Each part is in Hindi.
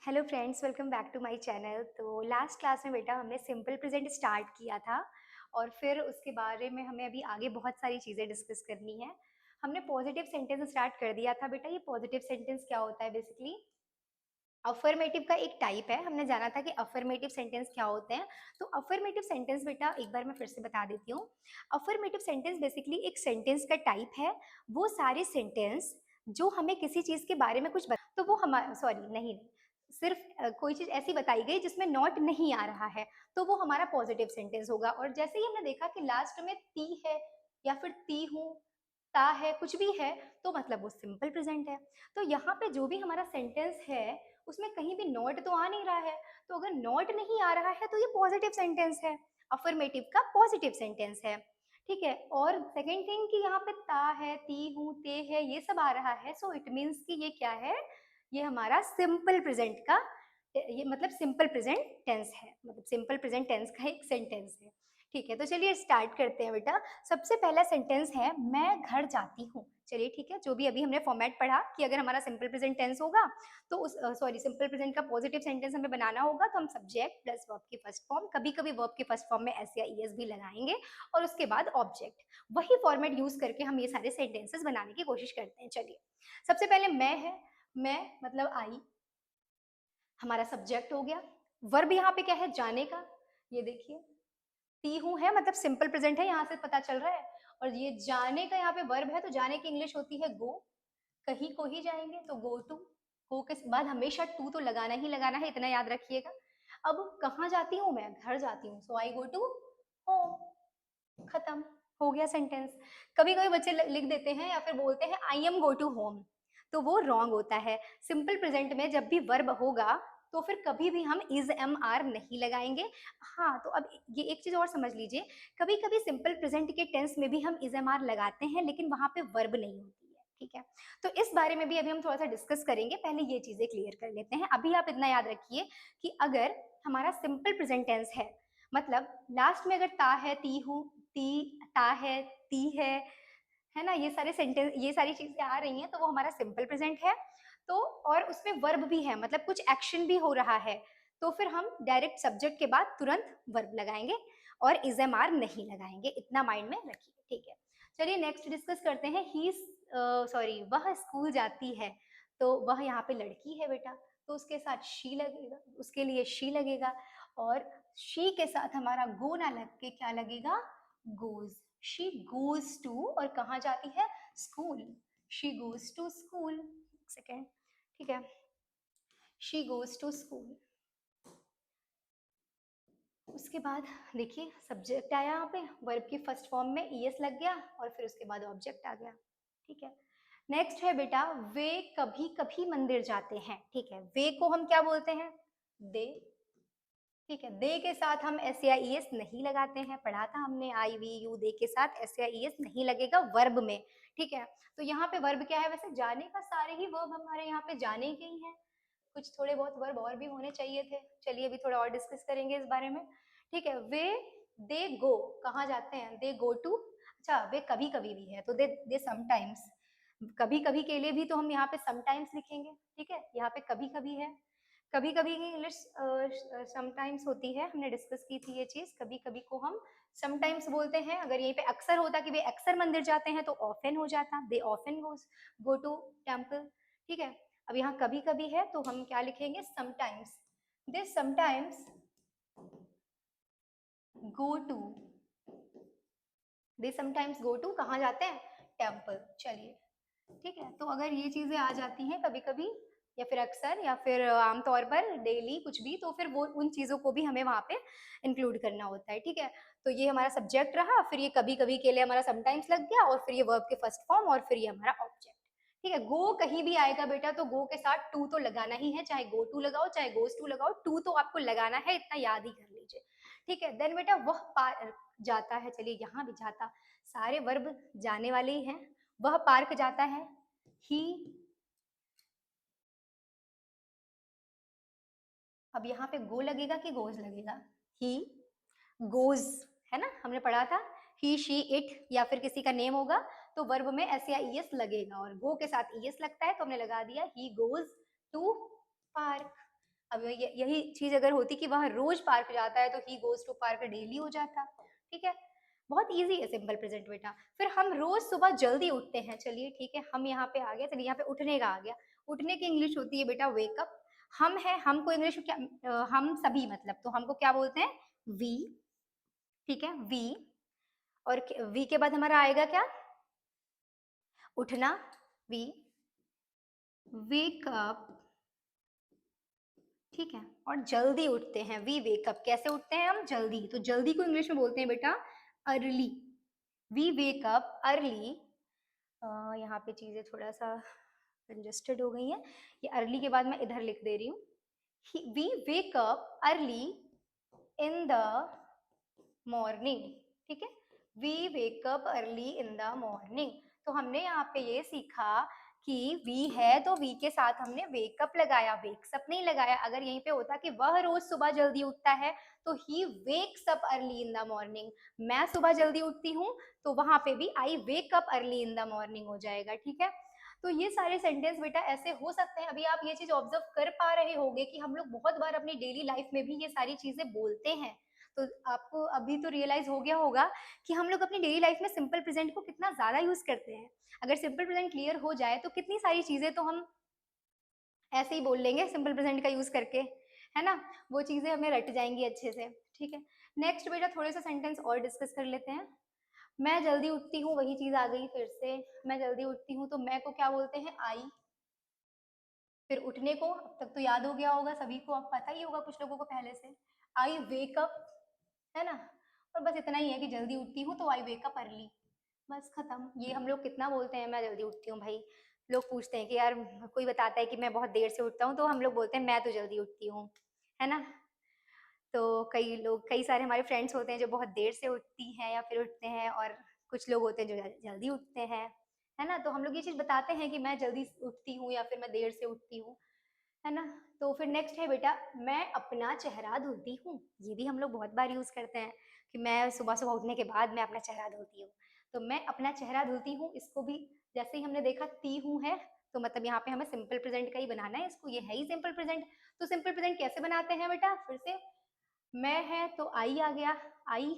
Hello friends, welcome back to my channel. तो लास्ट क्लास में बेटा हमने सिंपल प्रेजेंट स्टार्ट किया था और फिर उसके बारे में हमें अभी आगे बहुत सारी चीज़ें डिस्कस करनी है। हमने पॉजिटिव सेंटेंस स्टार्ट कर दिया था बेटा। ये पॉजिटिव सेंटेंस क्या होता है? बेसिकली अफर्मेटिव का एक टाइप है। हमने जाना था कि अफर्मेटिव सेंटेंस क्या होते हैं। तो अफर्मेटिव सेंटेंस बेटा एक बार मैं फिर से बता देती हूँ। अफर्मेटिव सेंटेंस बेसिकली एक सेंटेंस का टाइप है। वो सारे सेंटेंस जो हमें किसी चीज़ के बारे में कुछ तो वो हमारा सॉरी नहीं सिर्फ कोई चीज़ ऐसी बताई गई जिसमें नॉट नहीं आ रहा है तो वो हमारा पॉजिटिव सेंटेंस होगा। और जैसे ही हमने देखा कि लास्ट में ती है या फिर ती हूँ, ता है, कुछ भी है, तो मतलब वो सिंपल प्रेजेंट है। तो यहाँ पे जो भी हमारा सेंटेंस है उसमें कहीं भी नॉट तो आ नहीं रहा है। तो अगर नॉट नहीं आ रहा है तो ये पॉजिटिव सेंटेंस है, अफर्मेटिव का पॉजिटिव सेंटेंस है। ठीक है। और सेकेंड थिंग कि यहाँ पे ता है, ती हूँ, ते है, ये सब आ रहा है। सो इट मीन्स कि ये क्या है? ये हमारा सिंपल प्रेजेंट का ये मतलब सिंपल प्रेजेंट टेंस है, मतलब सिंपल प्रेजेंट टेंस का एक सेंटेंस है। ठीक है, तो चलिए स्टार्ट करते हैं बेटा। सबसे पहला सेंटेंस है मैं घर जाती हूँ। चलिए ठीक है, जो भी अभी हमने फॉर्मेट पढ़ा कि अगर हमारा सिंपल प्रेजेंट टेंस होगा तो उस सॉरी सिंपल प्रेजेंट का पॉजिटिव सेंटेंस हमें बनाना होगा तो हम सब्जेक्ट प्लस वर्ब की फर्स्ट फॉर्म, कभी कभी वर्ब की फर्स्ट फॉर्म में एस या ईएस भी लगाएंगे और उसके बाद ऑब्जेक्ट। वही फॉर्मेट यूज करके हम ये सारे सेंटेंसेस बनाने की कोशिश करते हैं। चलिए सबसे पहले मैं है, मैं मतलब आई, हमारा सब्जेक्ट हो गया। वर्ब यहाँ पे क्या है? जाने का। ये देखिए ती हूँ है मतलब सिंपल प्रेजेंट है, यहाँ से पता चल रहा है। और ये जाने का यहाँ पे वर्ब है तो जाने की इंग्लिश होती है गो। कहीं को ही जाएंगे तो गो टू। गो के बाद हमेशा टू तो लगाना ही लगाना है, इतना याद रखिएगा। अब कहाँ जाती हूँ? मैं घर जाती हूँ, सो आई गो टू होम। खत्म, हो गया सेंटेंस। कभी कभी बच्चे लिख देते हैं या फिर बोलते हैं I am go to home, तो वो रॉन्ग होता है। सिंपल प्रेजेंट में जब भी वर्ब होगा तो फिर कभी भी हम इज एम आर नहीं लगाएंगे। हाँ, तो अब ये एक चीज और समझ लीजिए, कभी कभी सिंपल प्रेजेंट के टेंस में भी हम इज एम आर लगाते हैं लेकिन वहां पे वर्ब नहीं होती है। ठीक है, तो इस बारे में भी अभी हम थोड़ा सा डिस्कस करेंगे। पहले ये चीजें क्लियर कर लेते हैं। अभी आप इतना याद रखिए कि अगर हमारा सिंपल प्रेजेंट टेंस है मतलब लास्ट में अगर ता है, ती हूँ, ती, ता है, ती है ना, ये सारे सेंटेंस, ये सारी चीजें आ रही हैं तो वो हमारा सिंपल प्रेजेंट है। तो और उसमें वर्ब भी है, मतलब कुछ एक्शन भी हो रहा है, तो फिर हम डायरेक्ट सब्जेक्ट के बाद तुरंत वर्ब लगाएंगे और इज एम आर नहीं लगाएंगे। इतना माइंड में रखिए। ठीक है, चलिए नेक्स्ट डिस्कस करते हैं। ही सॉरी वह स्कूल जाती है, तो वह यहाँ पे लड़की है बेटा, तो उसके साथ शी लगेगा, उसके लिए शी लगेगा। और शी के साथ हमारा गो ना लग के क्या लगेगा? गोज। शी गोज टू, और कहाँ जाती है? School. She goes to school. Second, ठीक है, शी गोज टू स्कूल। उसके बाद देखिए सब्जेक्ट आया यहाँ पे, वर्ब की फर्स्ट फॉर्म में ईएस लग गया और फिर उसके बाद ऑब्जेक्ट आ गया। ठीक है, नेक्स्ट है बेटा वे कभी कभी मंदिर जाते हैं। ठीक है, वे को हम क्या बोलते हैं? दे। ठीक है, दे के साथ हम एस या ई एस नहीं लगाते हैं, पढ़ा था हमने आई वी यू, दे के साथ एस या ई एस नहीं लगेगा वर्ब में। ठीक है, तो यहाँ पे वर्ब क्या है? वैसे जाने का सारे ही वर्ब हमारे यहाँ पे जाने के ही हैं, कुछ थोड़े बहुत वर्ब और भी होने चाहिए थे। चलिए अभी थोड़ा और डिस्कस करेंगे इस बारे में। ठीक है, वे दे गो, कहाँ जाते हैं? दे गो टू। अच्छा, वे कभी कभी भी है तो दे समटाइम्स, कभी कभी के लिए भी तो हम यहाँ पे समटाइम्स लिखेंगे। ठीक है, यहाँ पे कभी कभी है, कभी कभी की इंग्लिश समटाइम्स होती है, हमने डिस्कस की थी ये चीज। कभी कभी को हम समटाइम्स बोलते हैं। अगर यहीं पे अक्सर होता कि वे अक्सर मंदिर जाते हैं तो ऑफन हो जाता, they often go to temple. ठीक है, अब यहाँ कभी कभी है तो हम क्या लिखेंगे? Sometimes. They sometimes go to, they sometimes go to, कहाँ जाते हैं? टेम्पल। चलिए ठीक है, तो अगर ये चीजें आ जाती हैं कभी कभी या फिर अक्सर या फिर आमतौर पर डेली कुछ भी, तो फिर वो उन चीजों को भी हमें वहां पे इंक्लूड करना होता है। ठीक है, तो ये हमारा सब्जेक्ट रहा, फिर ये कभी कभी के लिए हमारा समटाइम्स लग गया और फिर ये वर्ब के फर्स्ट फॉर्म और फिर ये हमारा ऑब्जेक्ट। ठीक है, गो कहीं भी आएगा बेटा तो गो के साथ टू तो लगाना ही है, चाहे गो टू लगाओ चाहे गोस टू लगाओ, टू तो आपको लगाना है, इतना याद ही कर लीजिए। ठीक है, देन बेटा वह पार जाता है। चलिए यहाँ भी जाता, सारे वर्ब जाने वाले ही हैं। वह पार्क जाता है, ही। अब यहाँ पे गो लगेगा कि गोज लगेगा? ही गोज, है ना, हमने पढ़ा था। ही शी इट या फिर किसी का नेम होगा तो वर्ब में एस या ई एस लगेगा, और गो के साथ ई एस लगता है तो हमने लगा दिया ही गोज टू पार्क। अब यही चीज़ अगर होती कि वह रोज पार्क जाता है तो he goes to park daily हो जाता, ठीक है? बहुत ईज़ी है सिंपल प्रेज़ेंट बेटा। फिर हम रोज़ सुबह जल्दी उठते हैं, चलिए ठीक है, हम यहाँ पे आ गए, चलिए यहाँ पे उठने का आ गया। उठने की इंग्लिश होती है बेटा वेक अप। हम हैं, हमको इंग्लिश में क्या हम सभी मतलब, तो हमको क्या बोलते हैं? वी, ठीक है? वी, और वी के बाद हमारा आएगा क्या? उठना, वी वेक अप, ठीक है? और जल्दी उठते हैं, वी वेक अप। कैसे उठते हैं हम? जल्दी। तो जल्दी को इंग्लिश में बोलते हैं बेटा early. We wake up early. यहाँ पे चीज़ें थोड़ा सा कंजस्टेड हो गई हैं। ये अर्ली के बाद मैं इधर लिख दे रही हूँ। We wake up early in the morning, ठीक है? We wake up early in the morning. तो हमने यहाँ पे ये सीखा कि वी है तो वी के साथ हमने वेकअप लगाया, वेक्सअप नहीं लगाया। अगर यहीं पे होता कि वह रोज सुबह जल्दी उठता है तो he wakes up early in the morning. मैं सुबह जल्दी उठती हूँ तो वहां पे भी I wake up early in the morning हो जाएगा, ठीक है? तो ये सारे सेंटेंस बेटा ऐसे हो सकते हैं। अभी आप ये चीज ऑब्जर्व कर पा रहे होंगे कि हम लोग बहुत बार अपनी डेली लाइफ में भी ये सारी चीजें बोलते हैं। तो आपको अभी तो रियलाइज हो गया होगा कि हम लोग अपनी डेली लाइफ में सिंपल प्रेजेंट को कितना ज़्यादा यूज़ करते हैं। अगर सिंपल प्रेजेंट क्लियर हो जाए तो कितनी सारी चीज़ें तो हम ऐसे ही बोल लेंगे सिंपल प्रेजेंट का यूज़ करके, है ना? वो चीज़ें हमें रट जाएंगी अच्छे से, ठीक है? नेक्स्ट बेटा थोड़े से सेंटेंस और डिस्कस कर लेते हैं। मैं जल्दी उठती हूँ, वही चीज़ आ गई फिर से। मैं जल्दी उठती हूँ तो मैं को क्या बोलते हैं? आई। फिर उठने को अब तक तो याद हो गया होगा सभी को, अब पता ही होगा कुछ लोगों को पहले से। आई वेक अप, है ना? और बस इतना ही है कि जल्दी उठती हूँ तो आई वेक अप अर्ली। बस खत्म। ये हम लोग कितना बोलते हैं, मैं जल्दी उठती हूँ भाई। लोग पूछते हैं कि यार कोई बताता है कि मैं बहुत देर से उठता हूँ तो हम लोग बोलते हैं मैं तो जल्दी उठती हूँ, है ना? तो कई लोग, कई सारे हमारे फ्रेंड्स होते हैं जो बहुत देर से उठती हैं या फिर उठते हैं, और कुछ लोग होते हैं जो जल्दी उठते हैं, है ना? तो हम लोग ये चीज़ बताते हैं कि मैं जल्दी उठती हूँ या फिर मैं देर से उठती हूँ, है ना? तो फिर नेक्स्ट है बेटा मैं अपना चेहरा धुलती हूँ। ये भी हम लोग बहुत बार यूज़ करते हैं कि मैं सुबह-सुबह उठने के बाद मैं अपना चेहरा धुलती हूँ। तो मैं अपना चेहरा धुलती हूँ, इसको भी जैसे ही हमने देखा ती हूँ है, तो मतलब यहाँ पे हमें सिंपल प्रेज़ेंट का ही बनाना है इसको, ये है ही सिंपल प्रेज़ेंट। तो सिंपल प्रेज़ेंट कैसे बनाते हैं बेटा? फिर से मैं है तो आई आ गया, आई।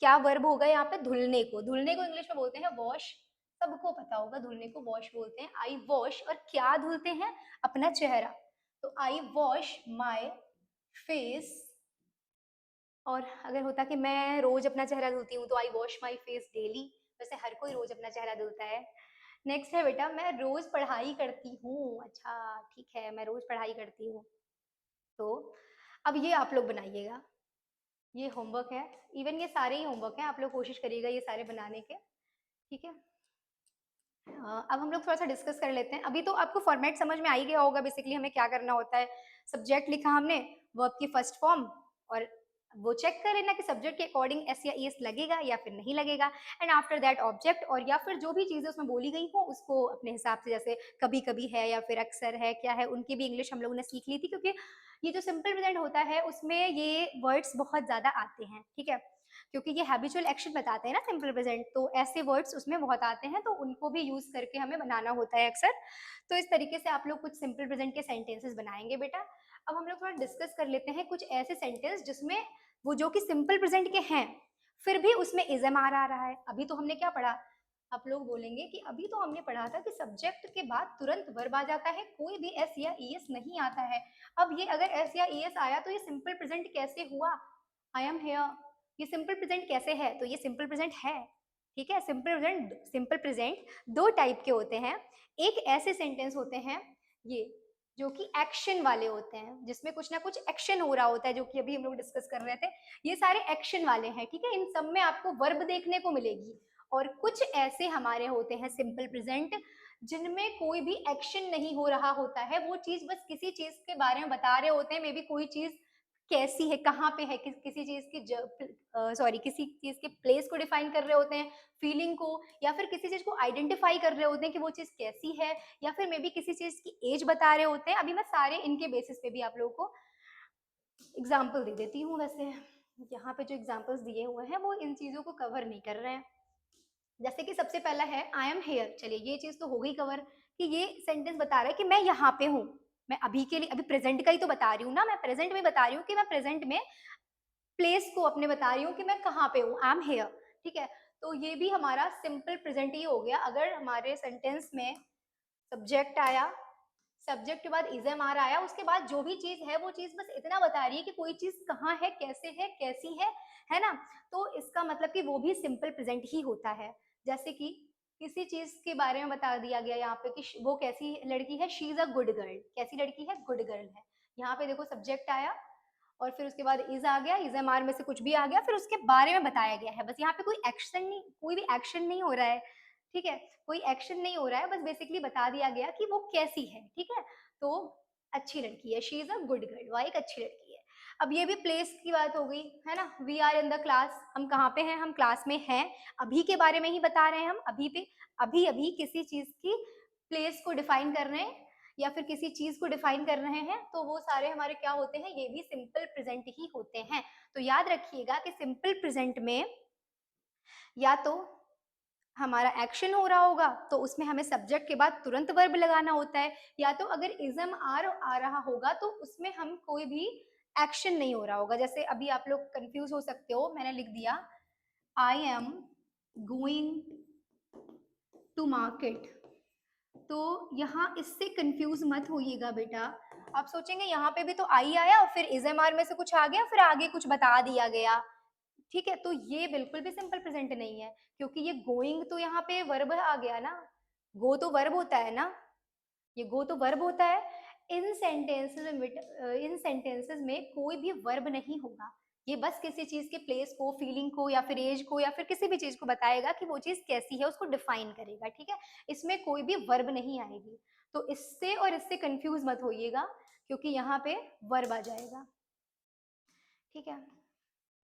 क्या वर्ब होगा यहाँ पे? धुलने को। धुलने को इंग्लिश में बोलते हैं वॉश। सबको पता होगा धुलने को वॉश बोलते हैं। आई वॉश, और क्या धुलते हैं? अपना चेहरा। तो आई वॉश माय फेस। और अगर होता कि मैं रोज अपना चेहरा धुलती हूँ तो आई वॉश माय फेस डेली। वैसे हर कोई रोज अपना चेहरा धुलता है। नेक्स्ट है बेटा मैं रोज पढ़ाई करती हूँ। अच्छा ठीक है, मैं रोज पढ़ाई करती हूँ। तो अब ये आप लोग बनाइएगा, ये होमवर्क है। इवन ये सारे ही होमवर्क हैं, आप लोग कोशिश करिएगा ये सारे बनाने के, ठीक है? अब हम लोग थोड़ा सा डिस्कस कर लेते हैं। अभी तो आपको फॉर्मेट समझ में आ ही गया होगा बेसिकली हमें क्या करना होता है। सब्जेक्ट लिखा हमने, वर्ब की फर्स्ट फॉर्म, और वो चेक कर लेना कि सब्जेक्ट के अकॉर्डिंग एस या ईएस लगेगा या फिर नहीं लगेगा। एंड आफ्टर दैट ऑब्जेक्ट, और या फिर जो भी चीज़ें उसमें बोली गई हो उसको अपने हिसाब से, जैसे कभी कभी है या फिर अक्सर है, क्या है, उनकी भी इंग्लिश हम लोगों ने सीख ली थी, क्योंकि ये जो सिंपल प्रेजेंट होता है उसमें ये वर्ड्स बहुत ज़्यादा आते हैं, ठीक है? क्योंकि ये हैबिचुअल एक्शन बताते हैं ना सिंपल प्रेजेंट, तो ऐसे वर्ड्स उसमें बहुत आते हैं, तो उनको भी यूज करके हमें बनाना होता है अक्सर। तो इस तरीके से आप लोग कुछ सिंपल प्रेजेंट के सेंटेंसेस बनाएंगे बेटा। अब हम लोग थोड़ा डिस्कस कर लेते हैं कुछ ऐसे सेंटेंस जिसमें वो जो कि सिंपल प्रेजेंट के हैं फिर भी उसमें इजम आ रहा है। अभी तो हमने क्या पढ़ा? आप लोग बोलेंगे कि अभी तो हमने पढ़ा था कि सब्जेक्ट के बाद तुरंत वर्ब आ जाता है, कोई भी एस या ईएस नहीं आता है। अब ये अगर एस या ईएस आया तो ये सिंपल प्रेजेंट कैसे हुआ? आई एम हेयर, ये सिंपल प्रेजेंट कैसे है? तो ये सिंपल प्रेजेंट है, ठीक है? सिंपल प्रेजेंट दो टाइप के होते हैं। एक ऐसे सेंटेंस होते हैं ये जो कि एक्शन वाले होते हैं, जिसमें कुछ ना कुछ एक्शन हो रहा होता है, जो कि अभी हम लोग डिस्कस कर रहे थे। ये सारे एक्शन वाले हैं, ठीक है? इन सब में आपको वर्ब देखने को मिलेगी। और कुछ ऐसे हमारे होते हैं सिंपल प्रेजेंट जिनमें कोई भी एक्शन नहीं हो रहा होता है, वो चीज बस किसी चीज के बारे में बता रहे होते हैं। मे बी कोई चीज कैसी है, कहाँ पे है, किसी चीज की सॉरी किसी चीज के प्लेस को डिफाइन कर रहे होते हैं, फीलिंग को, या फिर किसी चीज को आइडेंटिफाई कर रहे होते हैं कि वो चीज कैसी है, या फिर मे बी किसी चीज की एज बता रहे होते हैं। अभी मैं सारे इनके बेसिस पे भी आप लोगों को एग्जाम्पल दे देती हूँ। वैसे यहाँ पे जो एग्जाम्पल्स दिए हुए हैं वो इन चीजों को कवर नहीं कर रहे हैं। जैसे कि सबसे पहला है आई एम हेयर। चलिए ये चीज तो हो गई कवर, कि ये सेंटेंस बता रहा है कि मैं यहाँ पे हूँ, मैं अभी के लिए, अभी प्रेजेंट का ही तो बता रही हूँ ना, मैं प्रेजेंट में बता रही हूँ कि मैं प्रेजेंट में प्लेस को अपने बता रही हूँ कि मैं कहाँ पे हूँ, आई एम हेयर, ठीक है। तो ये भी हमारा सिंपल प्रेजेंट ही हो गया। अगर हमारे सेंटेंस में सब्जेक्ट आया, सब्जेक्ट के बाद इज एम आर आया, उसके बाद जो भी चीज है वो चीज बस इतना बता रही है कि कोई चीज कहाँ है, कैसे है, कैसी है ना। तो इसका मतलब कि वो भी सिंपल प्रेजेंट ही होता है। जैसे कि किसी चीज के बारे में बता दिया गया यहाँ पे कि वो कैसी लड़की है, she is a good girl, कैसी लड़की है, गुड गर्ल है। यहाँ पे देखो सब्जेक्ट आया और फिर उसके बाद इज आ गया, इज एम आर में से कुछ भी आ गया, फिर उसके बारे में बताया गया है। बस यहाँ पे कोई एक्शन नहीं, कोई भी एक्शन नहीं हो रहा है, ठीक है, कोई एक्शन नहीं हो रहा है, बस बेसिकली बता दिया गया कि वो कैसी है, ठीक है। तो अच्छी लड़की है, she is a good girl, वो एक अच्छी लड़की है। अब ये भी प्लेस की बात हो गई है ना, we are in the class, हम कहाँ पे हैं, हम क्लास में हैं, अभी के बारे में ही बता रहे हैं हम, अभी पे अभी अभी किसी चीज की प्लेस को डिफाइन कर रहे हैं या फिर किसी चीज को डिफाइन कर रहे हैं, तो वो सारे हमारे क्या होते हैं, ये भी सिंपल प्रेजेंट ही होते हैं। तो याद रखिएगा कि सिंपल प्रेजेंट में या तो हमारा एक्शन हो रहा होगा तो उसमें हमें सब्जेक्ट के बाद तुरंत वर्ब लगाना होता है, या तो अगर इजम आर आ रहा होगा तो उसमें हम कोई भी एक्शन नहीं हो रहा होगा। जैसे अभी आप लोग कंफ्यूज हो सकते हो, मैंने लिख दिया I am going to market, तो यहाँ इससे कंफ्यूज मत होइएगा बेटा। आप सोचेंगे यहाँ पे भी तो आई आया और फिर इजएमआर में से कुछ आ गया फिर आगे कुछ बता दिया गया, ठीक है। तो ये बिल्कुल भी सिंपल प्रेजेंट नहीं है, क्योंकि ये गोइंग तो यहाँ पे वर्ब आ गया ना, गो तो वर्ब होता है ना, ये गो तो वर्ब होता है। इन सेंटेंसेस में कोई भी वर्ब नहीं होगा, ये बस किसी चीज के प्लेस को, फीलिंग को या फिर एज को या फिर किसी भी चीज को बताएगा कि वो चीज कैसी है, उसको डिफाइन करेगा, ठीक है। इसमें कोई भी वर्ब नहीं आएगी। तो इससे और इससे कंफ्यूज मत होइएगा, क्योंकि यहाँ पे वर्ब आ जाएगा, ठीक है।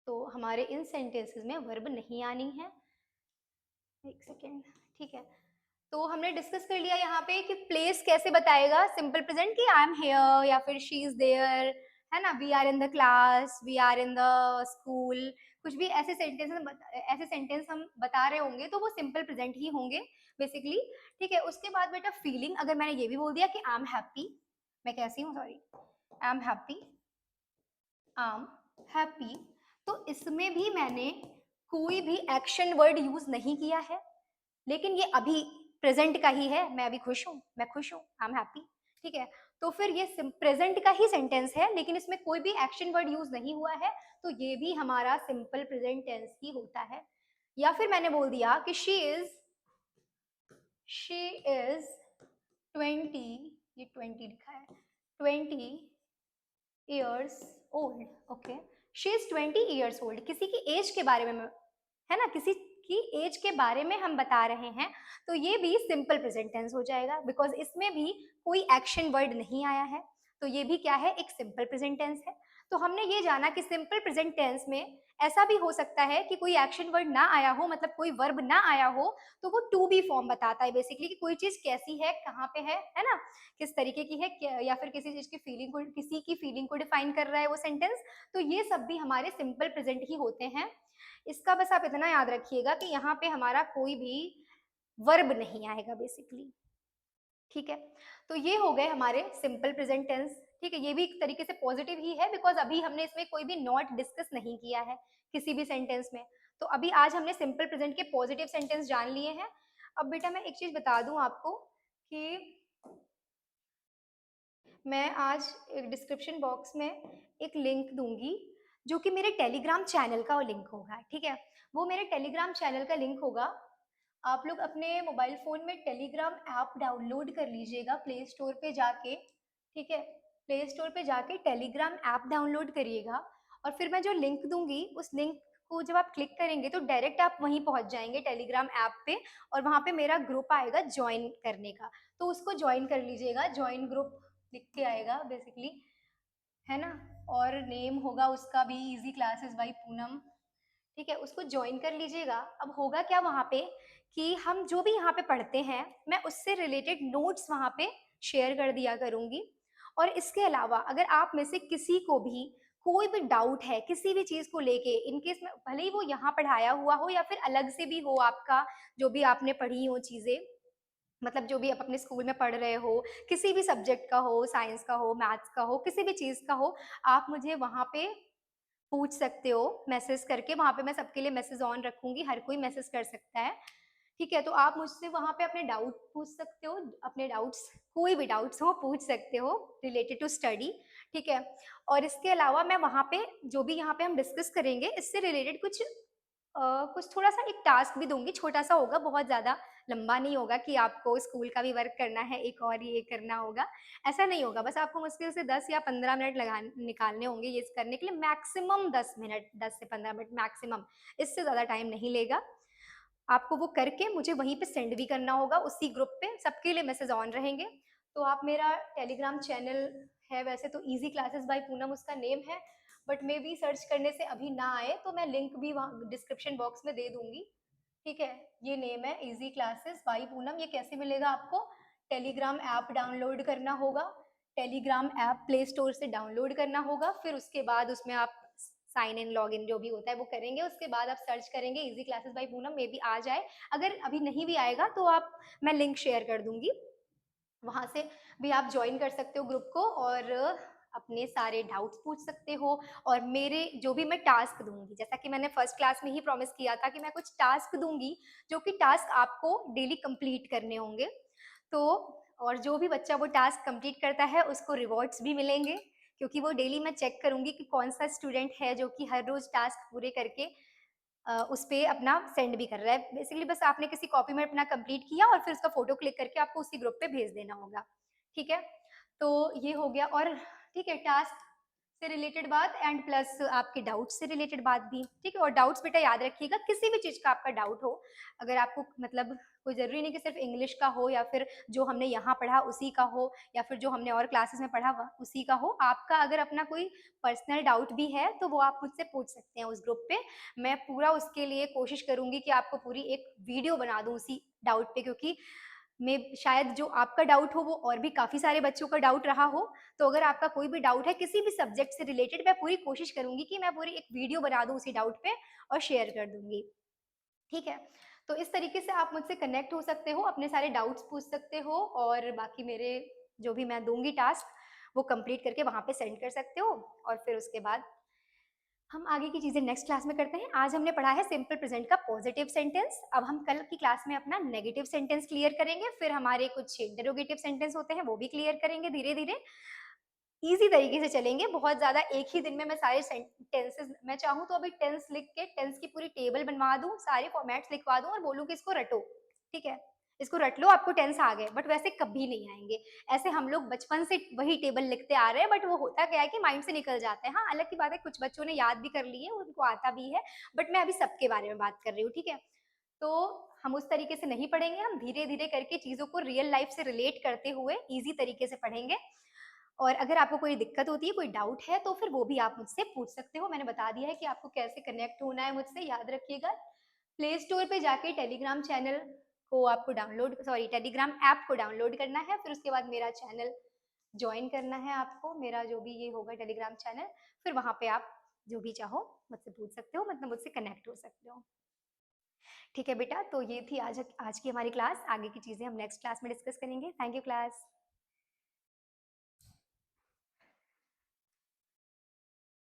तो हमारे इन सेंटेंसेस में वर्ब नहीं आनी है, एक सेकेंड, ठीक है। तो हमने डिस्कस कर लिया यहाँ पे कि प्लेस कैसे बताएगा सिंपल प्रेजेंट, कि आई एम हेयर या फिर शी इज देयर, है ना, we are in the class, we are in the school, कुछ भी ऐसे सेंटेंस हम बता रहे होंगे तो वो सिंपल प्रेजेंट ही होंगे बेसिकली, ठीक है। उसके बाद बेटा फीलिंग, अगर मैंने ये भी बोल दिया कि आई एम हैप्पी, मैं कैसी हूँ, sorry, I am happy, I am happy, तो इसमें भी मैंने कोई भी एक्शन वर्ड यूज नहीं किया है, लेकिन ये अभी प्रेजेंट का ही है, मैं अभी खुश हूँ, मैं खुश हूँ, आई एम हैप्पी, ठीक है। तो फिर ये प्रेजेंट का ही सेंटेंस है, लेकिन इसमें कोई भी एक्शन वर्ड यूज नहीं हुआ है, तो ये भी हमारा सिंपल प्रेजेंट टेंस ही होता है। या फिर मैंने बोल दिया कि शी इज 20, ये 20 लिखा है, 20 years old, okay, she is 20 years old, किसी की एज के बारे में, है ना, किसी की एज के बारे में हम बता रहे हैं, तो ये भी सिंपल प्रेजेंट टेंस हो जाएगा, बिकॉज इसमें भी कोई एक्शन वर्ड नहीं आया है, तो ये भी क्या है, एक सिंपल प्रेजेंट टेंस है। तो हमने ये जाना कि सिंपल प्रेजेंट टेंस में ऐसा भी हो सकता है कि कोई एक्शन वर्ड ना आया हो, मतलब कोई वर्ब ना आया हो, तो वो टू बी फॉर्म बताता है बेसिकली, कि कोई चीज कैसी है, कहाँ पे है ना, किस तरीके की है, या फिर किसी चीज की फीलिंग को, किसी की फीलिंग को डिफाइन कर रहा है वो सेंटेंस। तो ये सब भी हमारे सिंपल प्रेजेंट ही होते हैं। इसका बस आप इतना याद रखिएगा कि यहाँ पे हमारा कोई भी वर्ब नहीं आएगा बेसिकली, ठीक है। तो ये हो गए हमारे सिंपल प्रेजेंट टेंस, ठीक है। ये भी एक तरीके से पॉजिटिव ही है, बिकॉज अभी हमने इसमें कोई भी नॉट डिस्कस नहीं किया है किसी भी सेंटेंस में। तो अभी आज हमने सिंपल प्रेजेंट के पॉजिटिव सेंटेंस जान लिए हैं। अब बेटा मैं एक चीज बता दूं आपको कि मैं आज एक डिस्क्रिप्शन बॉक्स में एक लिंक दूंगी, जो कि मेरे टेलीग्राम चैनल का लिंक होगा, ठीक है। वो मेरे टेलीग्राम चैनल का लिंक होगा। आप लोग अपने मोबाइल फोन में टेलीग्राम ऐप डाउनलोड कर लीजिएगा प्ले स्टोर पे जाके, ठीक है। प्ले स्टोर पे जाके टेलीग्राम ऐप डाउनलोड करिएगा, और फिर मैं जो लिंक दूंगी उस लिंक को जब आप क्लिक करेंगे तो डायरेक्ट आप वहीं पहुंच जाएंगे टेलीग्राम ऐप पे, और वहां पे मेरा ग्रुप आएगा ज्वाइन करने का, तो उसको ज्वाइन कर लीजिएगा, ज्वाइन ग्रुप लिख के आएगा बेसिकली, है ना। और नेम होगा उसका भी इजी क्लासेस बाई पूनम, ठीक है, उसको ज्वाइन कर लीजिएगा। अब होगा क्या वहाँ पे कि हम जो भी यहाँ पे पढ़ते हैं मैं उससे रिलेटेड नोट्स वहाँ पे शेयर कर दिया करूँगी। और इसके अलावा अगर आप में से किसी को भी कोई भी डाउट है किसी भी चीज़ को लेके, इनकेस में भले ही वो यहाँ पढ़ाया हुआ हो या फिर अलग से भी हो आपका, जो भी आपने पढ़ी हो चीज़ें, मतलब जो भी आप अपने स्कूल में पढ़ रहे हो, किसी भी सब्जेक्ट का हो, साइंस का हो, मैथ्स का हो, किसी भी चीज़ का हो, आप मुझे वहाँ पे पूछ सकते हो मैसेज करके। वहाँ पे मैं सबके लिए मैसेज ऑन रखूँगी, हर कोई मैसेज कर सकता है, ठीक है? तो आप मुझसे वहाँ पे अपने डाउट पूछ सकते हो, अपने डाउट्स कोई भी डाउट्स हो पूछ सकते हो रिलेटेड टू स्टडी, ठीक है? और इसके अलावा मैं वहाँ पे जो भी यहाँ पे हम डिस्कस करेंगे, इससे रिलेटेड कुछ थोड़ा-सा एक टास्क भी दूँगी, छोटा-सा होगा, बहुत ज़्यादा लंबा नहीं होगा कि आपको स्कूल का भी वर्क करना है, एक और ये करना होगा, ऐसा नहीं होगा। बस आपको मुश्किल से 10 या 15 मिनट निकालने होंगे ये करने के लिए, मैक्सिमम 10 मिनट, 10 से 15 मिनट मैक्सिमम, इससे ज़्यादा टाइम नहीं लेगा। आपको वो करके मुझे वहीं पे सेंड भी करना होगा उसी ग्रुप पे, सबके लिए मैसेज ऑन रहेंगे। तो आप मेरा टेलीग्राम चैनल है वैसे तो ईज़ी क्लासेस बाय पूनम उसका नेम है, बट मे बी सर्च करने से अभी ना आए तो मैं लिंक भी वहाँ डिस्क्रिप्शन बॉक्स में दे दूँगी, ठीक है? ये नेम है ईज़ी क्लासेस बाय पूनम। ये कैसे मिलेगा आपको? टेलीग्राम ऐप डाउनलोड करना होगा, टेलीग्राम ऐप प्ले स्टोर से डाउनलोड करना होगा, फिर उसके बाद उसमें आप साइन इन लॉगिन जो भी होता है वो करेंगे, उसके बाद आप सर्च करेंगे easy classes by Poonam, maybe आ जाए। अगर अभी नहीं भी आएगा तो आप मैं लिंक शेयर कर दूँगी, वहाँ से भी आप जॉइन कर सकते हो ग्रुप को और अपने सारे डाउट्स पूछ सकते हो। और मेरे जो भी मैं टास्क दूँगी, जैसा कि मैंने फर्स्ट क्लास में ही प्रॉमिस किया था कि मैं कुछ टास्क दूँगी, जो कि टास्क आपको डेली कंप्लीट करने होंगे। तो और जो भी बच्चा वो टास्क कंप्लीट करता है उसको रिवॉर्ड्स भी मिलेंगे, क्योंकि वो डेली मैं चेक करूँगी कि कौन-सा स्टूडेंट है जो कि हर रोज़ टास्क पूरे करके उस पे अपना सेंड भी कर रहा है। बेसिकली बस आपने किसी कॉपी में अपना कंप्लीट किया और फिर उसका फ़ोटो क्लिक करके आपको उसी ग्रुप पे भेज देना होगा, ठीक है? तो ये हो गया। और ठीक है, टास्क से रिलेटेड बात एंड प्लस आपके डाउट्स से रिलेटेड बात भी, ठीक है? और डाउट्स बेटा याद रखिएगा, किसी भी चीज़ का आपका डाउट हो, अगर आपको मतलब कोई ज़रूरी नहीं कि सिर्फ़ इंग्लिश का हो या फिर जो हमने यहाँ पढ़ा उसी का हो या फिर जो हमने और क्लासेस में पढ़ा उसी का हो, आपका अगर अपना कोई पर्सनल डाउट भी है, तो वो आप मुझसे पूछ सकते हैं उस ग्रुप पे। मैं पूरा उसके लिए कोशिश करूँगी कि आपको पूरी एक वीडियो बना दूँ उसी डाउट पे, क्योंकि मैं शायद जो आपका डाउट हो वो और भी काफ़ी सारे बच्चों का डाउट रहा हो। तो अगर आपका कोई भी डाउट है किसी भी सब्जेक्ट से रिलेटेड, मैं पूरी कोशिश करूँगी कि मैं पूरी एक वीडियो बना दूँ उसी डाउट पे और शेयर कर दूँगी, ठीक है? तो इस तरीके से आप मुझसे कनेक्ट हो सकते हो, अपने सारे डाउट्स पूछ सकते हो और बाकी मेरे जो भी मैं दूँगी टास्क, वो कंप्लीट करके वहाँ पे सेंड कर सकते हो। और फिर उसके बाद हम आगे की चीज़ें नेक्स्ट क्लास में करते हैं। आज हमने पढ़ा है सिंपल प्रेज़ेंट का पॉज़िटिव सेंटेंस, अब हम कल की क्लास में अपना नेगेटिव सेंटेंस क्लियर करेंगे, फिर हमारे कुछ इंटरोगेटिव सेंटेंस होते हैं, वो भी क्लियर करेंगे धीरे-धीरे। ईज़ी तरीके से चलेंगे, बहुत ज़्यादा एक ही दिन में मैं सारे सेंटेंसेस, मैं चाहूँ तो अभी टेंस लिख के टेंस की पूरी टेबल बनवा दूँ, सारे फॉर्मेट्स लिखवा दूँ और बोलूँ कि इसको रटो, ठीक है? इसको रट लो, आपको टेंस आ गए, बट वैसे कभी नहीं आएँगे। ऐसे हम लोग बचपन से वही टेबल लिखते आ रहे हैं, बट वो होता क्या है कि माइंड से निकल जाता है। हाँ, अलग की बात है कुछ बच्चों ने याद भी कर लिए, उनको आता भी है, बट मैं अभी सबके बारे में बात कर रही हूँ, ठीक है? तो हम उस तरीके से नहीं पढ़ेंगे, हम धीरे-धीरे करके चीज़ों को रियल लाइफ़ से रिलेट करते हुए ईज़ी तरीके से पढ़ेंगे। और अगर आपको कोई दिक्कत होती है, कोई डाउट है, तो फिर वो भी आप मुझसे पूछ सकते हो। मैंने बता दिया है कि आपको कैसे कनेक्ट होना है मुझसे, याद रखिएगा। प्ले स्टोर पे जाके टेलीग्राम चैनल को आपको टेलीग्राम ऐप को डाउनलोड करना है, फिर उसके बाद मेरा चैनल जॉइन करना है आपको, मेरा जो भी ये होगा टेलीग्राम चैनल, फिर वहाँ पे आप जो भी चाहो मुझसे पूछ सकते हो, मतलब मुझसे कनेक्ट हो सकते हो। ठीक है बेटा, तो ये थी आज आज की हमारी क्लास, आगे की चीज़ें हम नेक्स्ट क्लास में डिस्कस करेंगे। Thank you class.